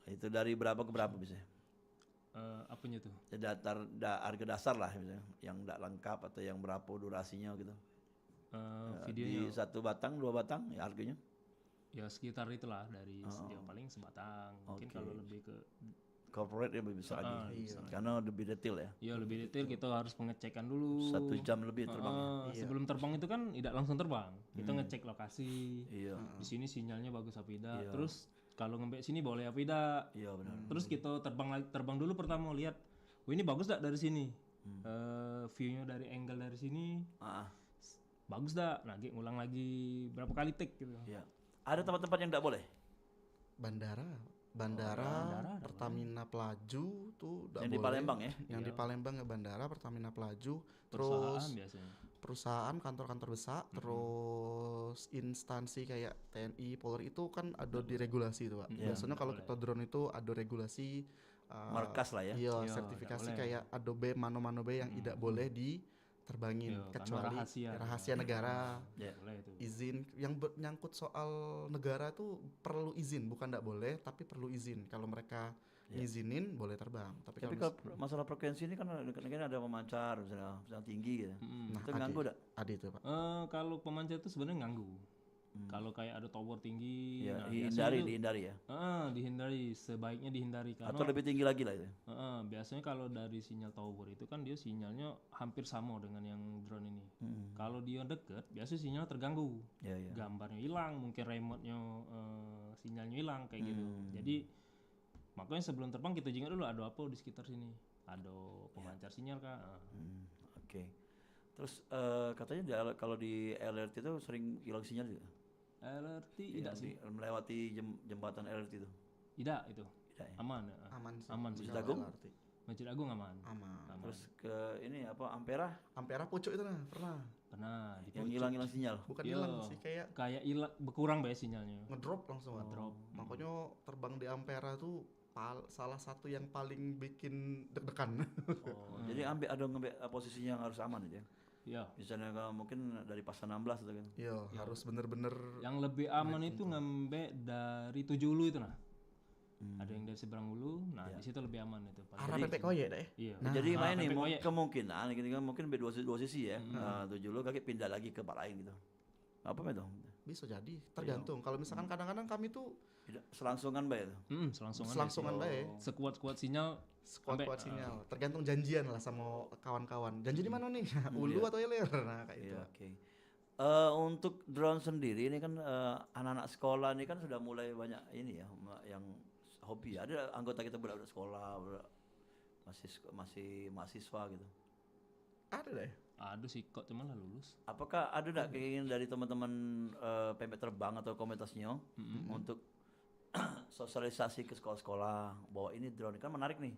Itu dari berapa ke berapa bisa? Apanya tuh? Harga dasar lah misalnya, yang tidak lengkap atau yang berapa durasinya gitu. Videonya Di satu batang, 2 batang ya harganya. ya sekitar itulah dari ya paling sebatang. Mungkin Oke. kalau lebih ke Corporate ya lebih besar lagi. Karena lebih detail ya. ya lebih detail kita harus pengecekan dulu. 1 jam lebih terbangnya. Sebelum terbang itu kan tidak langsung terbang. Kita ngecek lokasi. Iya. Di sini sinyalnya bagus apa tidak. Terus kalau ngembe sini boleh apa tidak. Iya benar. Terus kita terbang dulu pertama lihat, oh ini bagus tak dari sini. View-nya dari angle dari sini Ah, bagus tak. Nah, ngulang lagi berapa kali take gitu. iya. Ada tempat-tempat yang tidak boleh. Bandara Pertamina Pelaju tuh nggak Yang di boleh. Palembang ya? Yang di Palembang ya bandara Pertamina Pelaju. Perusahaan Terus biasanya. perusahaan kantor-kantor besar, terus instansi kayak TNI, Polri itu kan ada diregulasi itu Pak. Biasanya kalau kita drone itu ada regulasi Markas lah ya. Iya, Iya, sertifikasi nggak boleh. kayak ada B, mano-mano B yang tidak boleh diterbangin Iya, karena kecuali rahasia. rahasia negara. Ya. Boleh itu. Izin yang nyangkut soal negara tuh perlu izin, bukan tidak boleh tapi perlu izin. Kalau mereka ngizinin boleh terbang. Tapi Tapi kalau kalau masalah frekuensi ini kan ada pemancar misalnya tinggi gitu. nah, Itu ganggu enggak? Adi itu Pak. Kalau pemancar itu sebenarnya ganggu. Kalau kayak ada tower tinggi, Ya, nah, dihindari ya. dihindari, sebaiknya dihindari karena Atau lebih tinggi lagi lah itu. biasanya kalau dari sinyal tower itu kan dia sinyalnya hampir sama dengan yang drone ini. Kalau dia deket, biasanya sinyal terganggu, Ya, ya. gambarnya hilang, mungkin remote-nya sinyalnya hilang kayak gitu. Jadi makanya sebelum terbang kita jenguk dulu ada apa di sekitar sini, ada pemancar sinyal kah? Oke. Terus katanya kalau di LRT itu sering hilang sinyal juga. LRT tidak sih, Melewati jembatan LRT itu. tidak itu Tidak ya. aman, Aman sih. aman sih. Masjid Agung? LRT. Masjid Agung aman. Aman. Terus ke ini apa Ampera Ampera pucuk itu nah, pernah. Pernah di yang hilang sinyal. Bukan Iya. hilang sih kayak kayak berkurang bae sinyalnya. ngedrop langsung Pak. Makanya terbang di Ampera tuh salah satu yang paling bikin deg-degan. Oh, jadi ngambil posisinya yang harus aman aja. Iya. Misalnya kalau mungkin dari pas 16 atau kan. Iya, harus bener-bener Yang lebih aman itu ngambil dari Tujulu itu nah. Ada yang dari seberang Hulu, nah di situ lebih aman itu. paling. arah pepek koyek deh. Iya. Jadi main nih pempek koyek. kemungkinan gitu kan mungkin dua sisi ya. 7 lu kaki pindah lagi ke tempat lain gitu. Apa itu? Bisa jadi, tergantung. Kalau misalkan kadang-kadang kami tuh Tidak selangsungan baik itu. Selangsungan. selangsungan baik. Sekuat-kuat sinyal. Kuat-kuat sinyal. Tergantung janjian lah sama kawan-kawan. Janji di mana nih? Ulu atau hilir? Nah, kayak itu. Iya, oke. Untuk drone sendiri ini kan anak-anak sekolah ini kan sudah mulai banyak ini ya yang hobi. Ada anggota kita budak-budak sekolah, masih mahasiswa gitu. Ada deh. Aduh sih kok cuman lah lulus. Apakah ada enggak keinginan dari teman-teman pempek terbang atau komunitasnya untuk sosialisasi ke sekolah-sekolah bahwa ini drone kan menarik nih.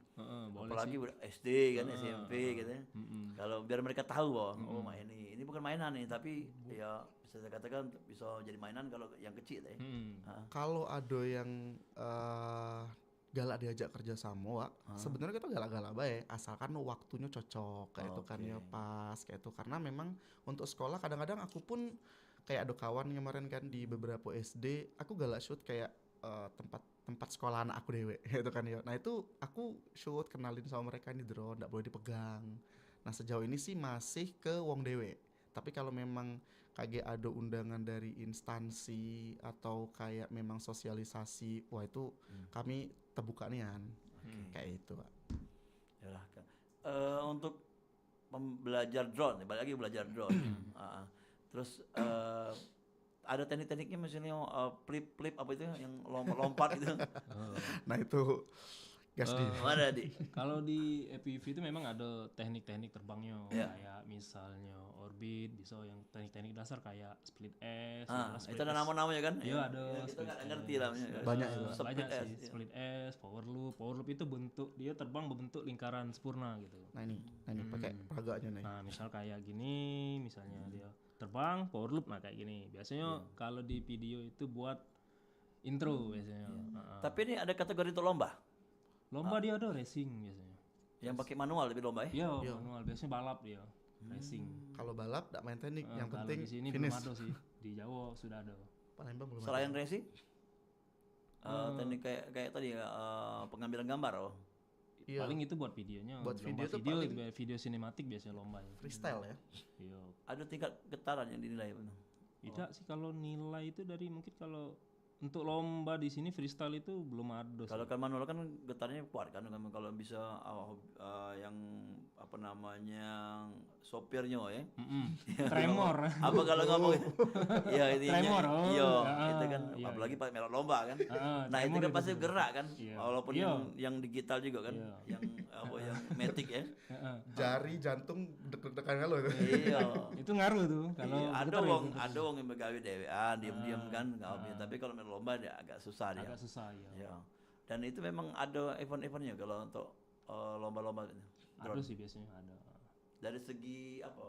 Boleh Apalagi budak SD kan SMP gitu ya. Kalau biar mereka tahu bahwa oh main ini bukan mainan nih tapi ya bisa saya katakan bisa jadi mainan kalau yang kecil ya. Kalau ada yang galak diajak kerja sama, Wak, sebenarnya kita galak-galak baik, asalkan waktunya cocok kayak itu kan ya pas kayak itu karena memang untuk sekolah kadang-kadang aku pun kayak ada kawan kemarin kan di beberapa SD, aku galak shoot kayak tempat sekolah anak aku dewe gitu kan ya. Nah itu aku shoot kenalin sama mereka ini drone nggak boleh dipegang. Nah sejauh ini sih masih ke wong dewe. Tapi kalau memang kayak ada undangan dari instansi atau kayak memang sosialisasi, wah itu kami terbuka nian kayak itu Pak. Yalah, Kak. Untuk belajar drone, balik lagi belajar drone. Terus ada teknik-tekniknya misalnya flip apa itu yang lompat gitu. Nah itu gas di. Mana di? Kalau di FPV itu memang ada teknik-teknik terbangnya, Iya. kayak misalnya orbit, bisa yang teknik-teknik dasar kayak split S, Itu ada nama-namanya kan? Iya ada. Ya, kita split nggak S. ngerti namanya. Banyak itu. Split Banyak S, sih, iya. split S, power loop. Power loop itu bentuk dia terbang berbentuk lingkaran sempurna gitu. Nah ini pakai peraganya nih. Nah, misal kayak gini, misalnya dia terbang power loop, nah kayak gini. Biasanya kalau di video itu buat intro biasanya. Tapi ini ada kategori untuk lomba. Lomba dia ada racing biasanya. Yang pakai manual lebih lomba ya? Iya, manual biasanya balap dia. Racing. Kalau balap nggak main teknik, yang Kalau penting di sini finish. belum ada sih. Di Jawa sudah ada. Palembang belum ada. Selain racing, teknik kayak tadi ya, pengambilan gambar oh. Iya. Paling itu buat videonya. Buat Lomba video tuh video, paling- video sinematik biasanya lomba. Freestyle ya. Iya. Ada tingkat getaran yang dinilai benar. Tidak sih kalau nilai itu dari mungkin kalau untuk lomba di sini freestyle itu belum ada. Kalau kan manual kan getarnya kuat kan, kalau bisa yang apa namanya sopirnya ya. Tremor. Apa kalau ngomong iya itu Tremor, oh. iya Ah, itu kan iya, apalagi pakai melok lomba kan. Nah itu tremor kan itu pasti gerak kan, Iya. walaupun Iya. yang digital juga kan, yang apa yang matic ya. Jari jantung deg-degan kalau itu. Iya. Itu ngaruh tuh kalau Iya, ada bergetar wong gitu. ada wong yang begawe dhewean diem-diem kan nggak hobi, tapi kalau main lomba dia agak susah dia. agak susah ya. Ya. Dan itu memang ada event-eventnya kalau untuk lomba-lomba gitu. Ada sih biasanya ada. Dari segi apa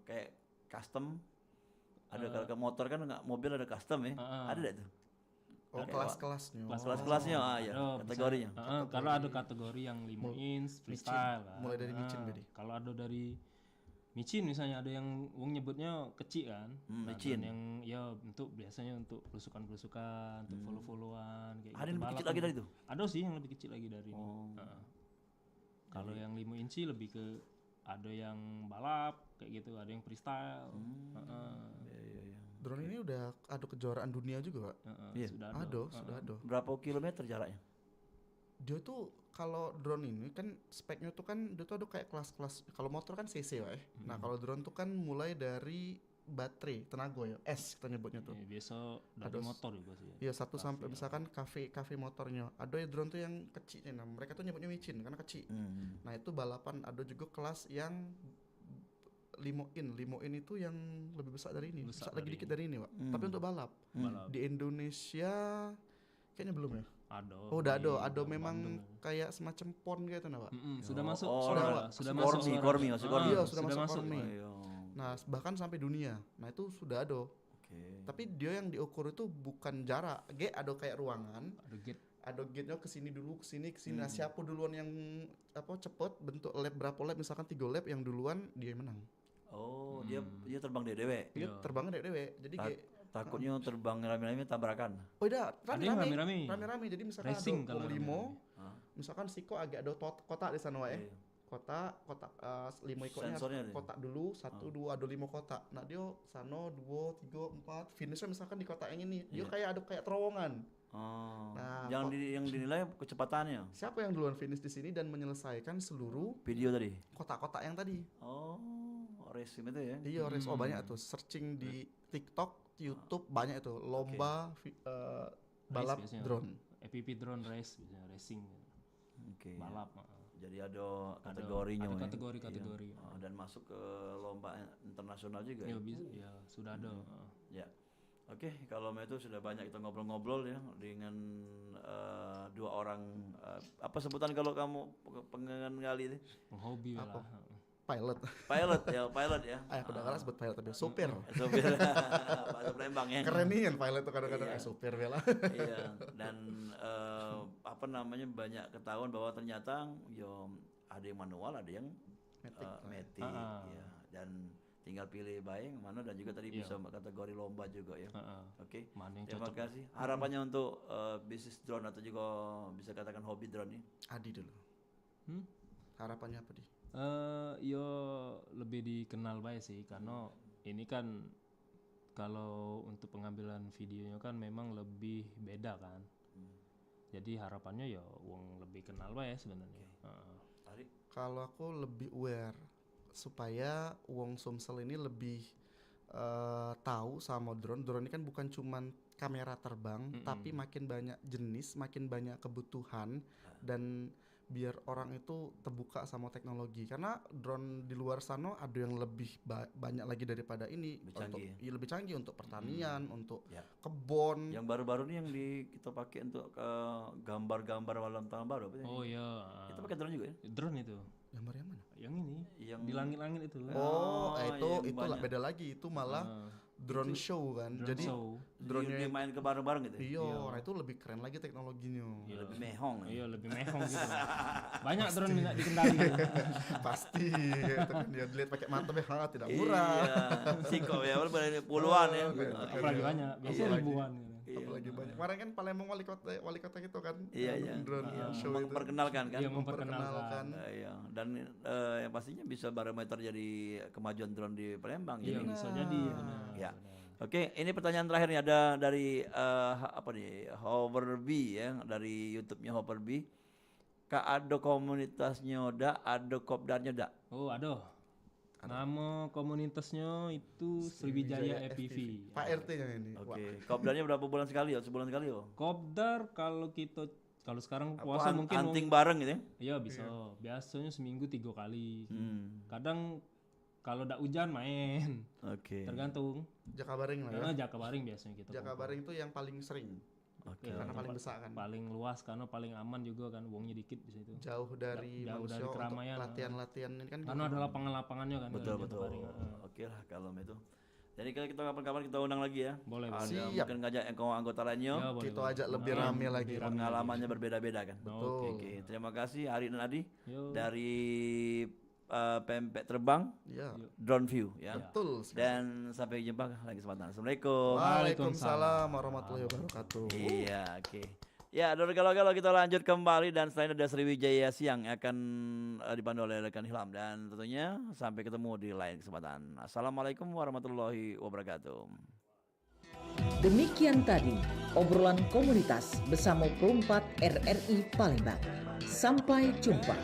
kayak custom ada kalau ke motor kan nggak mobil ada custom ya. Ada nggak tuh? Oh kelas-kelasnya. Kelas-kelasnya Ada, kategorinya. Kalau ada kategori yang 5 inch freestyle kan. mulai dari micin Ah, berarti. Kalau ada dari micin misalnya ada yang wong nyebutnya kecil kan. Nah, micin. dan yang ya untuk biasanya untuk belusukan-belusukan, untuk follow-followan kayak Ada gitu, yang lebih balap kecil lagi gitu. dari itu. Ada sih yang lebih kecil lagi dari ini. Kalau yang 5 inci lebih ke ada yang balap kayak gitu, ada yang freestyle. Drone ini udah ada kejuaraan dunia juga Pak. Iya. Sudah ada. Sudah ada. Berapa kilometer jaraknya? Dia tuh kalau drone ini kan speknya tuh kan dia tuh ada kayak kelas-kelas. Kalau motor kan cc ya. Nah kalau drone tuh kan mulai dari baterai tenaga ya, S kita nyebutnya tuh. Ya, biasa dari motor juga sih. Iya 1 sampai misalkan kafe motornya. Ada ya drone tuh yang kecilnya. Nah mereka tuh nyebutnya micin karena kecil. Nah itu balapan ada juga kelas yang limoin itu yang lebih besar dari ini. Besar lagi dikit dari ini Pak. Tapi untuk balap. Di Indonesia kayaknya belum ya. Ada. Oh udah di ada memang Bandung. kayak semacam pon gitu nah Pak. Sudah masuk. Oh, sudah masuk. Kormi, masuk Kormi. Iya sudah masuk Kormi. Iya. Nah bahkan sampai dunia. Nah itu sudah ada. Oke. Tapi dia yang diukur itu bukan jarak. Ada kayak ruangan. Ada gate. Ada gate-nya kesini dulu, kesini. Nah siapa duluan yang cepet bentuk lap berapa lap, misalkan 3 lap yang duluan dia yang menang. Oh, dia terbang dewe. Dia terbangnya dewe. Jadi Takutnya terbang rame-rame tabrakan. oh udah Ada yang rame-rame. rame-rame. Jadi misalkan Racing ada kalau limo, misalkan Siko agak ada kotak di sana wae. Kotak limo ikutnya Sensornya deh. kotak dulu 1 2 ada 5 kotak. Nah dia sano 2 3 4 finishnya misalkan di kotak yang ini. Dia kayak ada kayak terowongan. Oh. Nah, yang dinilai kecepatannya. Siapa yang duluan finish di sini dan menyelesaikan seluruh Video tadi. kotak-kotak yang tadi? Oh, racing itu ya. Iya, oh banyak tuh. Searching di TikTok, YouTube banyak itu lomba balap biasanya. drone. FPV drone race biasanya racing. Oke. Balap. Jadi ada kategorinya. Ada ya. kategori-kategori. Iya. Dan masuk ke lomba internasional juga. Ya, Ya. ya sudah ada. Ya. Oke, kalau itu sudah banyak kita ngobrol-ngobrol ya dengan 2 orang apa sebutan kalau kamu pengali itu? Hobi lah. Pilot. Pilot ya. Aku udah kalah sebut pilot tapi sopir. Sopir bahasa Palembang ya. Keren nih kan pilot tuh kadang-kadang sopir bela. Iya, dan apa namanya banyak ketahuan bahwa ternyata yo ada yang manual, ada yang matic, ya. Dan tinggal pilih baik yang mana, dan juga tadi bisa kategori lomba juga ya. Oke. Mana yang Terima cocok. kasih. Harapannya untuk bisnis drone atau juga bisa katakan hobi drone ini. Adi dulu. Harapannya apa di? Yo lebih dikenal baik sih, karena ini kan kalau untuk pengambilan videonya kan memang lebih beda kan. Jadi harapannya ya wong lebih kenal baik sebenarnya. Ari? Kalau aku lebih aware supaya wong Sumsel ini lebih tahu sama drone. Drone ini kan bukan cuman kamera terbang, tapi makin banyak jenis, makin banyak kebutuhan, dan biar orang itu terbuka sama teknologi. Karena drone di luar sana ada yang lebih banyak lagi daripada ini. Lebih canggih ya? Iya, lebih canggih untuk pertanian, untuk Ya. kebun. Yang baru-baru nih yang kita pakai untuk gambar-gambar malam tahun baru apa sih? Oh ya, Itu pakai drone juga ya? drone itu. Gambar yang mana? Yang ini, Yang di langit-langit itu. Oh, yang itu lah banyak. beda lagi. Itu malah drone show kan. Drone Jadi show. drone-nya Dia main ke bareng-bareng gitu. ya? iya, nah itu lebih keren lagi teknologinya. Lebih mehong. ya? Iya, lebih mehong gitu. Banyak drone minta dikendali. Pasti itu kan dia dilihat pakai mata tidak murah. Iya. Siko ya, walaupun puluhan ya. Apalagi banyak, biasanya Apalagi. ribuan gitu. Apalagi banyak. Kemarin kan Palembang wali kota gitu kan. Iya, yang iya. Drone show itu. Memperkenalkan kan. Iya, Memperkenalkan. Iya. Dan yang pastinya bisa barometer jadi kemajuan drone di Palembang. Iya, Jadi bisa jadi. benar, ya. benar. Oke, ini pertanyaan terakhir nih, ada dari apa nih, Hoverby ya, dari YouTube-nya Hoverby. Kak ada komunitasnya ada kopdarnya dak? Oh, ada. Nama komunitasnya itu Sriwijaya FPV. Pak RT-nya ini. Wah, Oke, kopdarnya berapa bulan sekali ya? Sebulan sekali ya? Kopdar kalau sekarang puasa mungkin Hunting bareng gitu ya? iya bisa. Biasanya seminggu 3 kali. Hmm. Kadang kalau udah hujan main. Oke. Tergantung. Jakabaring lah ya. Karena Jakabaring biasanya kita. Jakabaring itu yang paling sering. Oke. Iya, Karena paling tempat besar kan. paling luas karena paling aman juga kan, uangnya dikit di situ. Jauh dari Jauh manusia dari untuk keramaian. latihan-latihan ini kan. Karena ada lapangan-lapangannya kan. Betul di betul. Jakabaring. Oke lah kalau itu. Jadi kalau kita kapan-kapan kita undang lagi ya. Boleh, Ada Siap. mungkin ngajak yang anggota lainnya. Ya, boleh, Kita boleh. ajak lebih rame lagi. Pengalamannya berbeda-beda kan. Betul. Oke, terima kasih Ari dan Adi Yo. dari Pempek Terbang Iya. Drone View ya. Betul. sekali. Dan sampai jumpa lain kesempatan. Assalamualaikum. Waalaikumsalam warahmatullahi wabarakatuh. Iya, oke. Ya, dari galau-galau kita lanjut kembali, dan selain ada Sriwijaya Siang yang akan dipandu oleh rekan Hilham, dan tentunya sampai ketemu di lain kesempatan. Assalamualaikum warahmatullahi wabarakatuh. Demikian tadi obrolan komunitas bersama Perumpat RRI Palembang. Sampai jumpa.